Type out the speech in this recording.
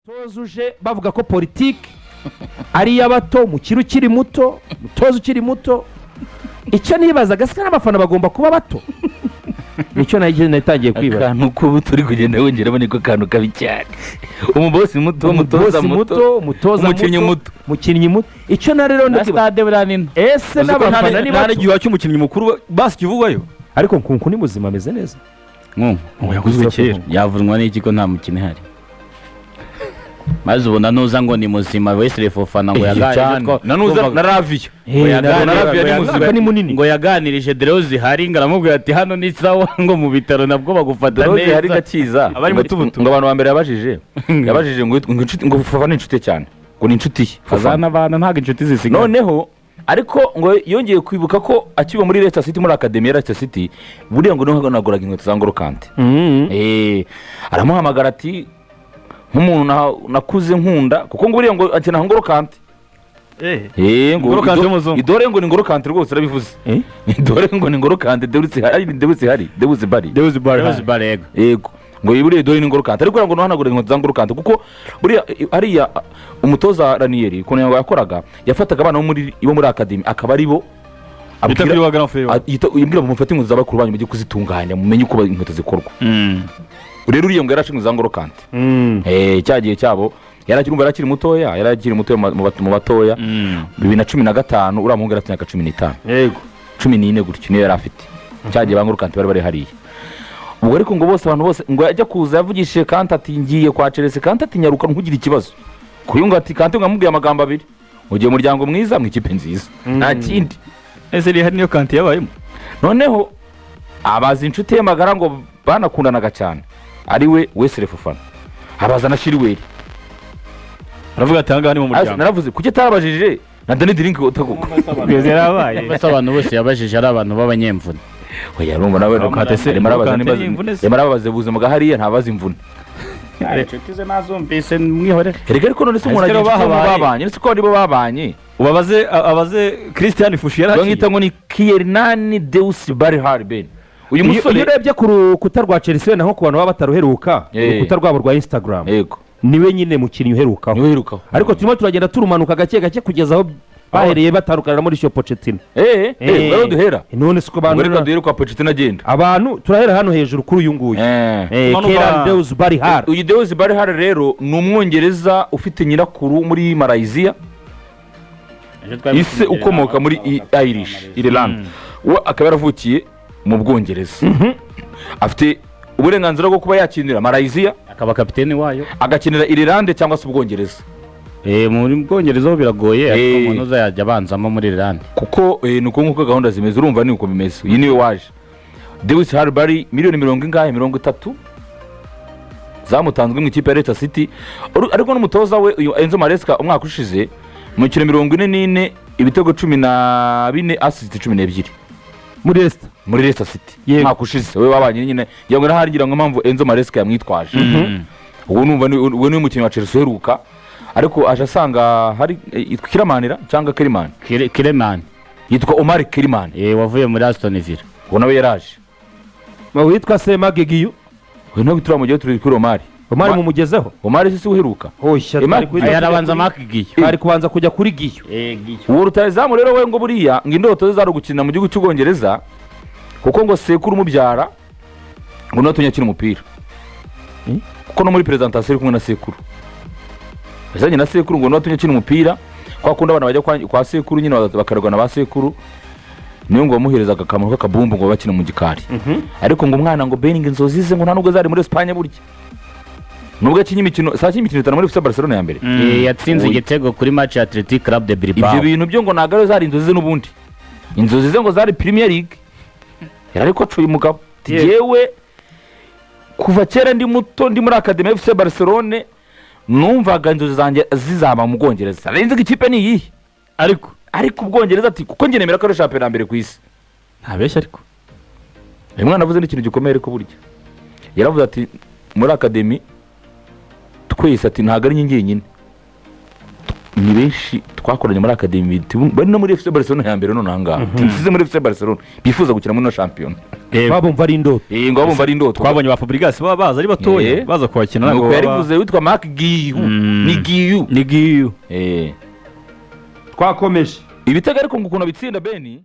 tozuje bavuga ko politiki ari iy'abato mukiri ukiri muto mutoza ukiri muto icyo nibazaga se n'abafana bagomba kuba bato nicyo natangiye kwibaza akantu ko turi kugenda wongera niko kantu kabi cyane umubosi muto umutoza umukinnyi muto icyo na rero na stade buranini ese n'abafana ni bato igihe cy'umukinnyi mukuru basi kivugayo ariko nkunku ni muzima ameze neza yaguze kera yavunwa n'iki ko nta mukino ihari maze ubona nuza ngo ni muzima wese Fofana ngo yaganirije nanuza na Raviyo ngo yaganirije Derozi hari ngaramubwira ati hano ni sawa ngo mu bitaro nabwo bagufata neza Derozi hari gakiza abari mutubutu ngo abantu bambere yabajije ngo Fofana inshuti cyane ngo ni inshuti Fofana abana ntago inshuti zisigaye noneho ariko ngo yongeye kwibuka ko akiba muri Leicester City muri Academy ya Leicester City buriya ngo niho nagoraga inkweto za Ngolo Kante aramuhamagara ati nk'umuntu nakuze nkunda kuko ngo buriya ngo akina Ngolo Kante Ngolo Kante y'umuzungu idore ngo ni Ngolo Kante rwose arabivuze idore ngo ni Ngolo Kante Debuze Bari yego ngo buriya idore ni Ngolo Kante ariko ngo nohanagura inkweto za Ngolo Kante kuko buriya hariya umutoza Ranieri ukuntu yakoraga yafataga abana bo muri Academy akaba ari bo yibwira mufate inkweto z'abakuru banyu mujye kuzitunganya mumenye uko inkweto zikorwa rero uriya ngo yarashinzwe za Ngolo Kante cyagiye cyabo yarakiri mutoya mu batoya 2015 uriya muhungu yaratinye 15 yego 14 gutyo niyo yari afite cyagiye ba Ngolo Kante bari hariya ubwo ariko ngo bose abantu bose ngo yajya kuza yavugishije Kante ati ngiye kwa Chelsea Kante ati nyaruka nkugira ikibazo kuyunga ati Kante ngamubwiye amagambo abiri ugiye muryango mwiza mu ikipe nziza nta kindi ese ri hari niyo Kante yabayemo noneho abazi inshuti ye magara ngo banakundanaga cyane ari we Wesley Fofana abaza na Chilwell aravuga ati hanga ni mu muryango naravuze kuki tarabajije na Danny Drink utakuko yarabaye basa abantu bose yabajije ari abantu b'abanyemvune oya rumva nawe Kante se marabaze buzima bwa hariya ntabaza imvune inshuti ze nazumvise mwihorere erega ariko none se umuntu babanye nese ko aribo babanye abaze Christian Fushi yaraki bangita ngo ni Kiernan Deus Barhar Ben uyu musore iyo urebye ku rukuta rwa Chelsea naho ku bantu baba bataruheruka urukuta rwabo rwa Instagram yego niwe nyine mukinnyi uherukaho ariko turimo turagenda turumanuka gake kugeza aho bahereye batarukana muri cyo Pochettino baro duhera none siko bantu reka duhere kwa Pochettino agenda abantu turahera hano hejuru kuri uyu nguyu Kieran Deus Barhar uyu Deus Barhar rero ni umwongereza ufite nyirakuru muri Malaysia ise ukomoka muri Ireland we akaba yaravukiye mu Bwongereza afite uburenganzira bwo kuba yakinira Malaysia akaba kapiteni wayo agakinira Ireland cyangwa se Ubwongereza muri Bwongereza biragoye ariko umuntu uzajya abanzamo muri Ireland kuko nuko nkuko gahunda zimeze urumva ni uko bimeze iyi niwe waje Deus Barhar miliyoni 30 zamutanzwe mu ikipe ya Leicester City ariko n'umutoza we Enzo Maresca umwaka ushize mu kino 44 ibitego 14 assist 12 muri Leicester City mwaka ushize we babanye nyine yango naharingira ngo mpamvu Enzo Maresca yamwitwaje ubu numva we ni umukinnyi wa Chelsea uheruka ariko aje asanga hari Kilimanira cyangwa Kiliman yitwa Omar Kiliman wavuye muri Aston Villa ubona we yaraje witwa Sema Gegiyo we no bitura mu gihe turi kuri Omar mumugezeho Omar se uheruka yarabanza Giyo ari kubanza kujya kuri Giyo uwo rutazamu rero we ngo buriya ngo indoto zari gukina mu gihugu cy'Ubwongereza kuko ngo sekuru umubyara ngo no tunyakira umupira kuko no muri presentation kumwe na sekuru bazanye na sekuru ngo no tunyakira umupira kwa kunda abana bajya kwa sekuru nyine bakaragana ba sekuru niyo ngo bamuhereza akamaro k'akabumbu ngo bakina mu gikari ariko ngo umwana ngo Benning inzozi ze ngo nta nubwo zari muri Espagne burya nubwo yakinye imikino itanu muri FC Barcelona ya mbere yatsinze igitego kuri match ya Athletic Club de Bilbao ibyo bintu byo ngo nagaro zari inzozi ze n'ubundi inzozi ze ngo zari Premier League yarariko acuye umugabo yewe kuva kera ndi muto ndi muri Academy FC Barcelona numvaga inzozi zanjye zizaba mu Bwongereza arenze ikipe ni iyi ariko Ubwongereza ati kuko nge nemera ko ari champion mbere ku isi ntabeshya ariko uyu mwana avuze n'ikintu gikomeye ariko burya yaravuze ati muri Academy twese ati ntago ari nyingi nyine ni benshi twakoranye muri Academy bari no muri FC Barcelona ya mbere none hanga nsize muri FC Barcelona bifuza gukina muri no champion baba bumva ari indoto ngo bumva ari indoto twabonye ba Fabregas baba baza ari batoya baza kuhakina nuko yarivuze witwa Mark Giyu ni Giyu twakomeje ibitego ariko ngo ukuntu bitsinda Beni